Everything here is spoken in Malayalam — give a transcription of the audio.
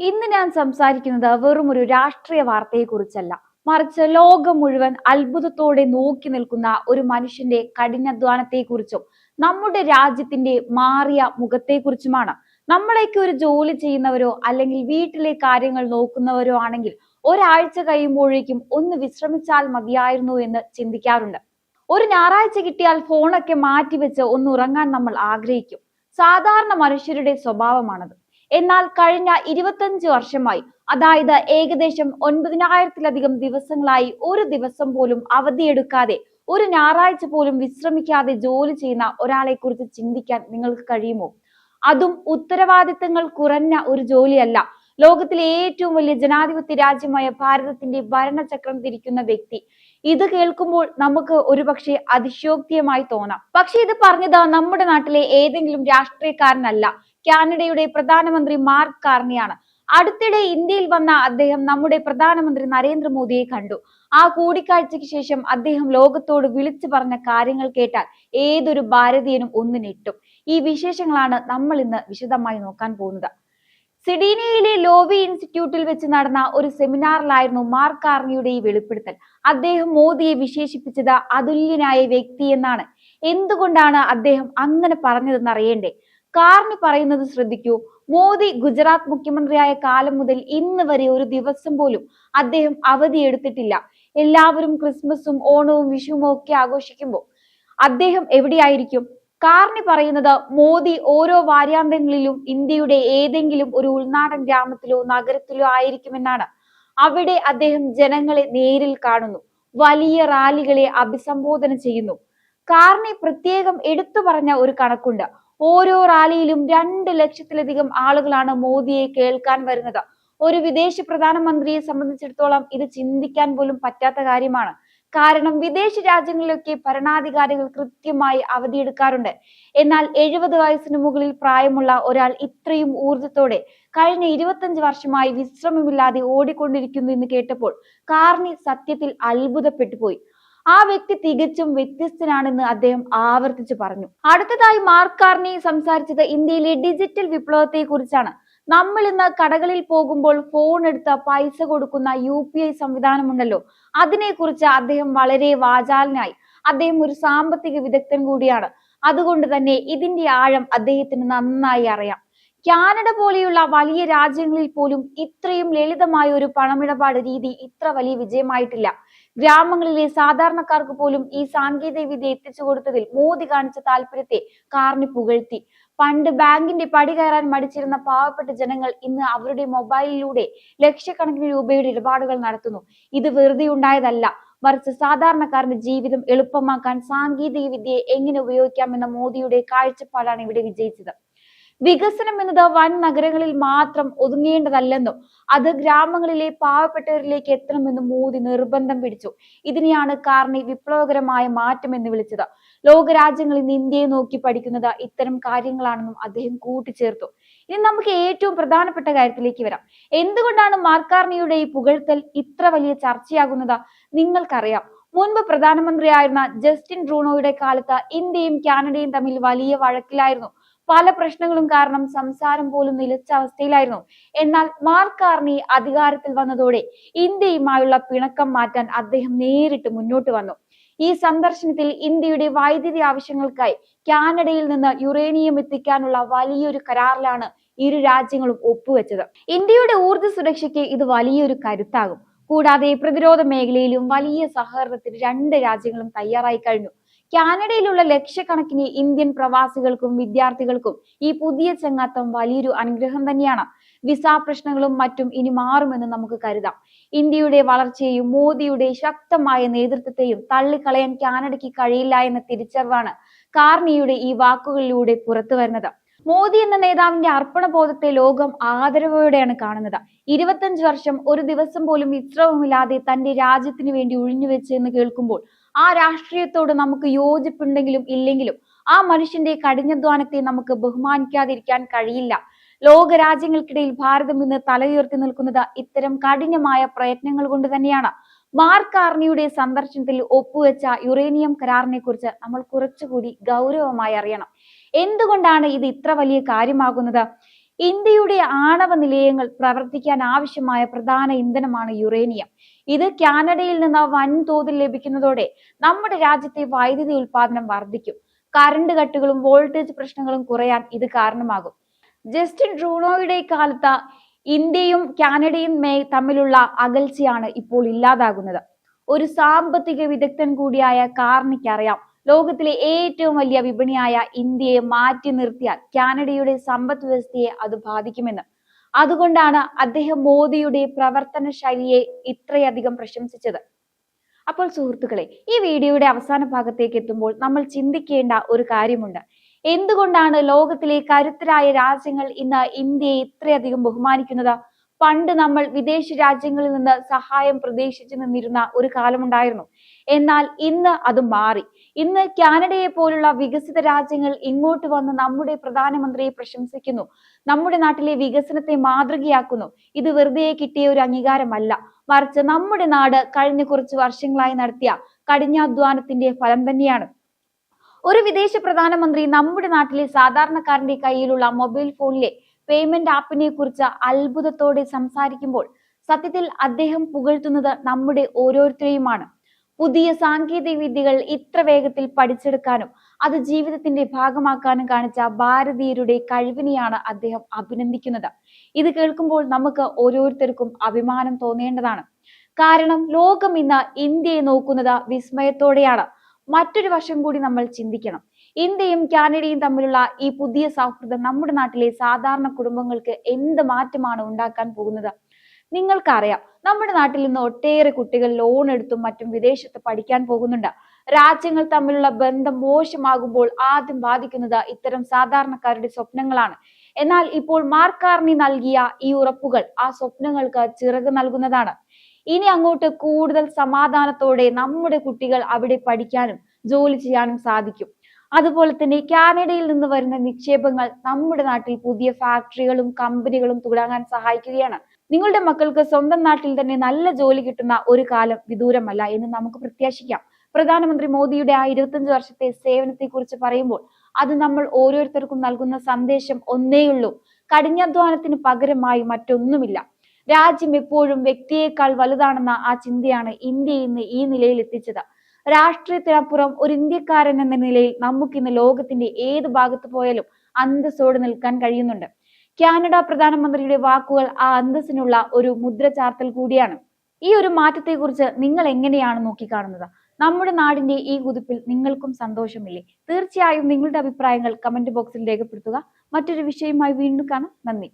ഇന്ന് ഞാൻ സംസാരിക്കുന്നത് വെറും ഒരു രാഷ്ട്രീയ വാർത്തയെക്കുറിച്ചല്ല, മറിച്ച് ലോകം മുഴുവൻ അത്ഭുതത്തോടെ നോക്കി നിൽക്കുന്ന ഒരു മനുഷ്യന്റെ കഠിനാധ്വാനത്തെക്കുറിച്ചും നമ്മുടെ രാജ്യത്തിന്റെ മാറിയ മുഖത്തെക്കുറിച്ചുമാണ്. നമ്മളേക്ക് ഒരു ജോലി ചെയ്യുന്നവരോ അല്ലെങ്കിൽ വീട്ടിലെ കാര്യങ്ങൾ നോക്കുന്നവരോ ആണെങ്കിൽ ഒരാഴ്ച കഴിയുമ്പോഴേക്കും ഒന്ന് വിശ്രമിച്ചാൽ മതിയായിരുന്നു എന്ന് ചിന്തിക്കാറുണ്ട്. ഒരു ഞായറാഴ്ച കിട്ടിയാൽ ഫോണൊക്കെ മാറ്റിവെച്ച് ഒന്ന് ഉറങ്ങാൻ നമ്മൾ ആഗ്രഹിക്കും. സാധാരണ മനുഷ്യരുടെ സ്വഭാവമാണത്. എന്നാൽ കഴിഞ്ഞ 25 വർഷമായി, അതായത് ഏകദേശം 9,000-ലധികം ദിവസങ്ങളായി, ഒരു ദിവസം പോലും അവധിയെടുക്കാതെ, ഒരു ഞായറാഴ്ച പോലും വിശ്രമിക്കാതെ ജോലി ചെയ്യുന്ന ഒരാളെ കുറിച്ച് ചിന്തിക്കാൻ നിങ്ങൾക്ക് കഴിയുമോ? അതും ഉത്തരവാദിത്തങ്ങൾ കുറഞ്ഞ ഒരു ജോലിയല്ല. ലോകത്തിലെ ഏറ്റവും വലിയ ജനാധിപത്യ രാജ്യമായ ഭാരതത്തിന്റെ ഭരണചക്രം തിരിക്കുന്ന വ്യക്തി. ഇത് കേൾക്കുമ്പോൾ നമുക്ക് ഒരുപക്ഷെ അതിശയോക്തിയമായി തോന്നാം. പക്ഷെ ഇത് പറഞ്ഞത് നമ്മുടെ നാട്ടിലെ ഏതെങ്കിലും രാഷ്ട്രീയക്കാരനല്ല, കാനഡയുടെ പ്രധാനമന്ത്രി മാർക്ക് കാർണിയാണ്. അടുത്തിടെ ഇന്ത്യയിൽ വന്ന അദ്ദേഹം നമ്മുടെ പ്രധാനമന്ത്രി നരേന്ദ്രമോദിയെ കണ്ടു. ആ കൂടിക്കാഴ്ചയ്ക്ക് ശേഷം അദ്ദേഹം ലോകത്തോട് വിളിച്ചു പറഞ്ഞ കാര്യങ്ങൾ കേട്ടാൽ ഏതൊരു ഭാരതീയനും ഒന്ന് ഞെട്ടും. ഈ വിശേഷങ്ങളാണ് നമ്മൾ ഇന്ന് വിശദമായി നോക്കാൻ പോകുന്നത്. സിഡ്നിയിലെ ലോവി ഇൻസ്റ്റിറ്റ്യൂട്ടിൽ വെച്ച് നടന്ന ഒരു സെമിനാറിലായിരുന്നു മാർക്ക് കാർണിയുടെ ഈ വെളിപ്പെടുത്തൽ. അദ്ദേഹം മോദിയെ വിശേഷിപ്പിച്ചത് അതുല്യനായ വ്യക്തി എന്നാണ്. എന്തുകൊണ്ടാണ് അദ്ദേഹം അങ്ങനെ പറഞ്ഞതെന്ന് അറിയണ്ടേ? കാർണി പറയുന്നത് ശ്രദ്ധിക്കൂ. മോദി ഗുജറാത്ത് മുഖ്യമന്ത്രിയായ കാലം മുതൽ ഇന്ന് വരെ ഒരു ദിവസം പോലും അദ്ദേഹം അവധി എടുത്തിട്ടില്ല. എല്ലാവരും ക്രിസ്മസും ഓണവും വിഷുവും ഒക്കെ ആഘോഷിക്കുമ്പോൾ അദ്ദേഹം എവിടെയായിരിക്കും? കാർണി പറയുന്നത് മോദി ഓരോ വാരാന്ത്യങ്ങളിലും ഇന്ത്യയുടെ ഏതെങ്കിലും ഒരു ഉൾനാടൻ ഗ്രാമത്തിലോ നഗരത്തിലോ ആയിരിക്കുമെന്നാണ്. അവിടെ അദ്ദേഹം ജനങ്ങളെ നേരിൽ കാണുന്നു, വലിയ റാലികളെ അഭിസംബോധന ചെയ്യുന്നു. കാർണി പ്രത്യേകം എടുത്തു പറഞ്ഞ ഒരു കണക്കുണ്ട്. ഓരോ റാലിയിലും 2 ലക്ഷത്തിലധികം ആളുകളാണ് മോദിയെ കേൾക്കാൻ വരുന്നത്. ഒരു വിദേശ പ്രധാനമന്ത്രിയെ സംബന്ധിച്ചിടത്തോളം ഇത് ചിന്തിക്കാൻ പോലും പറ്റാത്ത കാര്യമാണ്. കാരണം വിദേശ രാജ്യങ്ങളിലൊക്കെ ഭരണാധികാരികൾ കൃത്യമായി അവധിയെടുക്കാറുണ്ട്. എന്നാൽ 70 വയസ്സിന് മുകളിൽ പ്രായമുള്ള ഒരാൾ ഇത്രയും ഊർജത്തോടെ കഴിഞ്ഞ 25 വർഷമായി വിശ്രമമില്ലാതെ ഓടിക്കൊണ്ടിരിക്കുന്നു എന്ന് കേട്ടപ്പോൾ കാർണി സത്യത്തിൽ അത്ഭുതപ്പെട്ടു പോയി. ആ വ്യക്തി തികച്ചും വ്യത്യസ്തനാണെന്ന് അദ്ദേഹം ആവർത്തിച്ചു പറഞ്ഞു. അടുത്തതായി മാർക്ക് കാർണി സംസാരിച്ചത് ഇന്ത്യയിലെ ഡിജിറ്റൽ വിപ്ലവത്തെ കുറിച്ചാണ്. നമ്മൾ ഇന്ന് കടകളിൽ പോകുമ്പോൾ ഫോൺ എടുത്ത് പൈസ കൊടുക്കുന്ന UPI സംവിധാനമുണ്ടല്ലോ, അതിനെക്കുറിച്ച് അദ്ദേഹം വളരെ വാചാലനായി. അദ്ദേഹം ഒരു സാമ്പത്തിക വിദഗ്ധൻ കൂടിയാണ്. അതുകൊണ്ട് തന്നെ ഇതിന്റെ ആഴം അദ്ദേഹത്തിന് നന്നായി അറിയാം. കാനഡ പോലെയുള്ള വലിയ രാജ്യങ്ങളിൽ പോലും ഇത്രയും ലളിതമായ ഒരു പണമിടപാട് രീതി ഇത്ര വലിയ വിജയമായിട്ടില്ല. ഗ്രാമങ്ങളിലെ സാധാരണക്കാർക്ക് പോലും ഈ സാങ്കേതിക വിദ്യ എത്തിച്ചു കൊടുത്തതിൽ മോദി കാണിച്ച താല്പര്യത്തെ കാർണി പുകഴ്ത്തി. പണ്ട് ബാങ്കിന്റെ പടി കയറാൻ മടിച്ചിരുന്ന പാവപ്പെട്ട ജനങ്ങൾ ഇന്ന് അവരുടെ മൊബൈലിലൂടെ ലക്ഷക്കണക്കിന് രൂപയുടെ ഇടപാടുകൾ നടത്തുന്നു. ഇത് വെറുതെ ഉണ്ടായതല്ല, മറിച്ച് സാധാരണക്കാരന്റെ ജീവിതം എളുപ്പമാക്കാൻ സാങ്കേതിക വിദ്യയെ എങ്ങനെ ഉപയോഗിക്കാമെന്ന മോദിയുടെ കാഴ്ചപ്പാടാണ് ഇവിടെ വിജയിച്ചത്. വികസനം എന്നത് വൻ നഗരങ്ങളിൽ മാത്രം ഒതുങ്ങേണ്ടതല്ലെന്നും അത് ഗ്രാമങ്ങളിലെ പാവപ്പെട്ടവരിലേക്ക് എത്തണമെന്നും മോദി നിർബന്ധം പിടിച്ചു. ഇതിനെയാണ് കാർണി വിപ്ലവകരമായ മാറ്റം എന്ന് വിളിച്ചത്. ലോകരാജ്യങ്ങൾ ഇന്ന് ഇന്ത്യയെ നോക്കി പഠിക്കുന്നത് ഇത്തരം കാര്യങ്ങളാണെന്നും അദ്ദേഹം കൂട്ടിച്ചേർത്തു. ഇനി നമുക്ക് ഏറ്റവും പ്രധാനപ്പെട്ട കാര്യത്തിലേക്ക് വരാം. എന്തുകൊണ്ടാണ് മാർക്ക് കാർണിയുടെ ഈ പുകഴ്ത്തൽ ഇത്ര വലിയ ചർച്ചയാകുന്നത്? നിങ്ങൾക്കറിയാം, മുൻപ് പ്രധാനമന്ത്രിയായിരുന്ന ജസ്റ്റിൻ ട്രൂഡോയുടെ കാലത്ത് ഇന്ത്യയും കാനഡയും തമ്മിൽ വലിയ വഴക്കിലായിരുന്നു. പല പ്രശ്നങ്ങളും കാരണം സംസാരം പോലും നിലച്ച അവസ്ഥയിലായിരുന്നു. എന്നാൽ മാർക്ക് കാർണി അധികാരത്തിൽ വന്നതോടെ ഇന്ത്യയുമായുള്ള പിണക്കം മാറ്റാൻ അദ്ദേഹം നേരിട്ട് മുന്നോട്ട് വന്നു. ഈ സന്ദർശനത്തിൽ ഇന്ത്യയുടെ വൈദ്യുതി ആവശ്യങ്ങൾക്കായി കാനഡയിൽ നിന്ന് യുറേനിയം എത്തിക്കാനുള്ള വലിയൊരു കരാറിലാണ് ഇരു രാജ്യങ്ങളും ഒപ്പുവെച്ചത്. ഇന്ത്യയുടെ ഊർജ്ജ സുരക്ഷയ്ക്ക് ഇത് വലിയൊരു കരുത്താകും. കൂടാതെ പ്രതിരോധ മേഖലയിലും വലിയ സഹകരണത്തിന് 2 രാജ്യങ്ങളും തയ്യാറായി കഴിഞ്ഞു. കാനഡയിലുള്ള ലക്ഷക്കണക്കിന് ഇന്ത്യൻ പ്രവാസികൾക്കും വിദ്യാർത്ഥികൾക്കും ഈ പുതിയ ചങ്ങാത്തം വലിയൊരു അനുഗ്രഹം തന്നെയാണ്. വിസ പ്രശ്നങ്ങളും മറ്റും ഇനി മാറുമെന്ന് നമുക്ക് കരുതാം. ഇന്ത്യയുടെ വളർച്ചയെയും മോദിയുടെ ശക്തമായ നേതൃത്വത്തെയും തള്ളിക്കളയാൻ കാനഡയ്ക്ക് കഴിയില്ല എന്ന തിരിച്ചറിവാണ് കാർണിയുടെ ഈ വാക്കുകളിലൂടെ പുറത്തു വരുന്നത്. മോദി എന്ന നേതാവിന്റെ അർപ്പണബോധത്തെ ലോകം ആദരവോടെയാണ് കാണുന്നത്. 25 വർഷം ഒരു ദിവസം പോലും വിശ്രമമില്ലാതെ തന്റെ രാജ്യത്തിന് വേണ്ടി ഒഴിഞ്ഞുവെച്ച് എന്ന് കേൾക്കുമ്പോൾ ആ രാഷ്ട്രീയത്തോട് നമുക്ക് യോജിപ്പുണ്ടെങ്കിലും ഇല്ലെങ്കിലും ആ മനുഷ്യന്റെ കഠിനാധ്വാനത്തെ നമുക്ക് ബഹുമാനിക്കാതിരിക്കാൻ കഴിയില്ല. ലോകരാജ്യങ്ങൾക്കിടയിൽ ഭാരതം ഇന്ന് തലയുയർത്തി നിൽക്കുന്നത് ഇത്തരം കഠിനമായ പ്രയത്നങ്ങൾ കൊണ്ട് തന്നെയാണ്. മാർക്ക് കാർണിയുടെ സന്ദർശനത്തിൽ ഒപ്പുവെച്ച യുറേനിയം കരാറിനെ കുറിച്ച് നമ്മൾ കുറച്ചുകൂടി ഗൗരവമായി അറിയണം. എന്തുകൊണ്ടാണ് ഇത് ഇത്ര വലിയ കാര്യമാകുന്നത്? ഇന്ത്യയുടെ ആണവ നിലയങ്ങൾ പ്രവർത്തിക്കാൻ ആവശ്യമായ പ്രധാന ഇന്ധനമാണ് യുറേനിയം. ഇത് കാനഡയിൽ നിന്ന് വൻതോതിൽ ലഭിക്കുന്നതോടെ നമ്മുടെ രാജ്യത്തെ വൈദ്യുതി ഉൽപാദനം വർദ്ധിക്കും. കറണ്ട് കട്ടുകളും വോൾട്ടേജ് പ്രശ്നങ്ങളും കുറയാൻ ഇത് കാരണമാകും. ജസ്റ്റിൻ ട്രൂഡോയുടെ കാലത്ത് ഇന്ത്യയും കാനഡയും തമ്മിലുള്ള അകൽച്ചയാണ് ഇപ്പോൾ ഇല്ലാതാകുന്നത്. ഒരു സാമ്പത്തിക വിദഗ്ധൻ കൂടിയായ കാർണിക്ക് അറിയാം, ലോകത്തിലെ ഏറ്റവും വലിയ വിപണിയായ ഇന്ത്യയെ മാറ്റി നിർത്തിയാൽ കാനഡയുടെ സമ്പദ് വ്യവസ്ഥയെ അത് ബാധിക്കുമെന്ന്. അതുകൊണ്ടാണ് അദ്ദേഹം മോദിയുടെ പ്രവർത്തന ശൈലിയെ ഇത്രയധികം പ്രശംസിച്ചത്. അപ്പോൾ സുഹൃത്തുക്കളെ, ഈ വീഡിയോയുടെ അവസാന ഭാഗത്തേക്ക് എത്തുമ്പോൾ നമ്മൾ ചിന്തിക്കേണ്ട ഒരു കാര്യമുണ്ട്. എന്തുകൊണ്ടാണ് ലോകത്തിലെ കരുത്തരായ രാജ്യങ്ങൾ ഇന്ന് ഇന്ത്യയെ ഇത്രയധികം ബഹുമാനിക്കുന്നത്? പണ്ട് നമ്മൾ വിദേശ രാജ്യങ്ങളിൽ നിന്ന് സഹായം പ്രതീക്ഷിച്ചു നിന്നിരുന്ന ഒരു കാലമുണ്ടായിരുന്നു. എന്നാൽ ഇന്ന് അത് മാറി. ഇന്ന് കാനഡയെ പോലുള്ള വികസിത രാജ്യങ്ങൾ ഇങ്ങോട്ട് വന്ന് നമ്മുടെ പ്രധാനമന്ത്രിയെ പ്രശംസിക്കുന്നു, നമ്മുടെ നാട്ടിലെ വികസനത്തെ മാതൃകയാക്കുന്നു. ഇത് വെറുതെ കിട്ടിയ ഒരു അംഗീകാരമല്ല, മറിച്ച് നമ്മുടെ നാട് കഴിഞ്ഞ കുറച്ച് വർഷങ്ങളായി നടത്തിയ കഠിനാധ്വാനത്തിന്റെ ഫലം തന്നെയാണ്. ഒരു വിദേശ പ്രധാനമന്ത്രി നമ്മുടെ നാട്ടിലെ സാധാരണക്കാരന്റെ കയ്യിലുള്ള മൊബൈൽ ഫോണിലെ പേയ്മെന്റ് ആപ്പിനെ കുറിച്ച് അത്ഭുതത്തോടെ സംസാരിക്കുമ്പോൾ സത്യത്തിൽ അദ്ദേഹം പുകഴ്ത്തുന്നത് നമ്മുടെ ഓരോരുത്തരെയുമാണ്. പുതിയ സാങ്കേതിക വിദ്യകൾ ഇത്ര വേഗത്തിൽ പഠിച്ചെടുക്കാനും അത് ജീവിതത്തിന്റെ ഭാഗമാക്കാനും കാണിച്ച ഭാരതീയരുടെ കഴിവിനെയാണ് അദ്ദേഹം അഭിനന്ദിക്കുന്നത്. ഇത് കേൾക്കുമ്പോൾ നമുക്ക് ഓരോരുത്തർക്കും അഭിമാനം തോന്നേണ്ടതാണ്. കാരണം ലോകം ഇന്ന് ഇന്ത്യയെ നോക്കുന്നത് വിസ്മയത്തോടെയാണ്. മറ്റൊരു വശം കൂടി നമ്മൾ ചിന്തിക്കണം. ഇന്ത്യയും കാനഡയും തമ്മിലുള്ള ഈ പുതിയ സൗഹൃദം നമ്മുടെ നാട്ടിലെ സാധാരണ കുടുംബങ്ങൾക്ക് എന്ത് മാറ്റമാണ് ഉണ്ടാക്കാൻ പോകുന്നത്? നിങ്ങൾക്കറിയാം, നമ്മുടെ നാട്ടിൽ നിന്ന് ഒട്ടേറെ കുട്ടികൾ ലോൺ എടുത്തും മറ്റും വിദേശത്ത് പഠിക്കാൻ പോകുന്നുണ്ട്. രാജ്യങ്ങൾ തമ്മിലുള്ള ബന്ധം മോശമാകുമ്പോൾ ആദ്യം ബാധിക്കുന്നത് ഇത്തരം സാധാരണക്കാരുടെ സ്വപ്നങ്ങളാണ്. എന്നാൽ ഇപ്പോൾ മാർക്ക് കാർണി നൽകിയ ഈ ഉറപ്പുകൾ ആ സ്വപ്നങ്ങൾക്ക് ചിറക് നൽകുന്നതാണ്. ഇനി അങ്ങോട്ട് കൂടുതൽ സമാധാനത്തോടെ നമ്മുടെ കുട്ടികൾ അവിടെ പഠിക്കാനും ജോലി ചെയ്യാനും സാധിക്കും. അതുപോലെ തന്നെ കാനഡയിൽ നിന്ന് വരുന്ന നിക്ഷേപങ്ങൾ നമ്മുടെ നാട്ടിൽ പുതിയ ഫാക്ടറികളും കമ്പനികളും തുടങ്ങാൻ സഹായിക്കുകയാണ്. നിങ്ങളുടെ മക്കൾക്ക് സ്വന്തം നാട്ടിൽ തന്നെ നല്ല ജോലി കിട്ടുന്ന ഒരു കാലം വിദൂരമല്ല എന്ന് നമുക്ക് പ്രത്യാശിക്കാം. പ്രധാനമന്ത്രി മോദിയുടെ ആ 25 വർഷത്തെ സേവനത്തെ കുറിച്ച് പറയുമ്പോൾ അത് നമ്മൾ ഓരോരുത്തർക്കും നൽകുന്ന സന്ദേശം ഒന്നേയുള്ളൂ: കഠിനാധ്വാനത്തിന് പകരമായി മറ്റൊന്നുമില്ല. രാജ്യം എപ്പോഴും വ്യക്തിയേക്കാൾ വലുതാണെന്ന ആ ചിന്തയാണ് ഇന്ത്യയെ ഇന്ന് ഈ നിലയിൽ എത്തിച്ചത്. രാഷ്ട്രീയത്തിനപ്പുറം ഒരു ഇന്ത്യക്കാരൻ എന്ന നിലയിൽ നമുക്കിന്ന് ലോകത്തിന്റെ ഏത് ഭാഗത്ത് പോയാലും അന്തസ്സോടെ നിൽക്കാൻ കഴിയുന്നുണ്ട്. കാനഡ പ്രധാനമന്ത്രിയുടെ വാക്കുകൾ ആ അന്തസ്സിനുള്ള ഒരു മുദ്ര ചാർത്തൽ കൂടിയാണ്. ഈ ഒരു മാറ്റത്തെ കുറിച്ച് നിങ്ങൾ എങ്ങനെയാണ് നോക്കിക്കാണുന്നത്? നമ്മുടെ നാടിന്റെ ഈ കുതിപ്പിൽ നിങ്ങൾക്കും സന്തോഷമില്ലേ? തീർച്ചയായും നിങ്ങളുടെ അഭിപ്രായങ്ങൾ കമന്റ് ബോക്സിൽ രേഖപ്പെടുത്തുക. മറ്റൊരു വിഷയവുമായി വീണ്ടും കാണാം. നന്ദി.